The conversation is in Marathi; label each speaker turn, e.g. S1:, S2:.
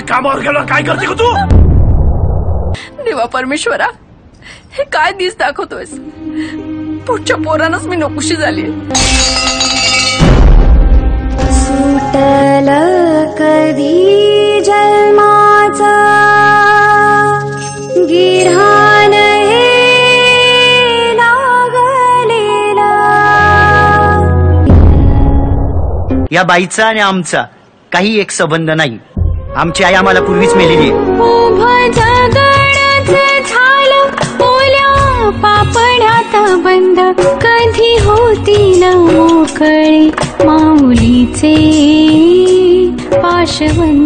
S1: कामावर गेलो काय करते का तू?
S2: देवा परमेश्वरा, हे काय दिस दाखवतोयस? पुढच्या पोरानच मी नकोशी झाली.
S3: सुटल कधी जन्माचा गिऱ्हाण हे लागलेला.
S4: या बाईचा आणि आमचा काही एक संबंध नाही. आमची आई आम्हाला पूर्वीच मेलेली आहे.
S3: उभं जगणच झालं ओल्या पापण्यात बंद. कधी होतील मोकळे माऊलीचे पाशवंत.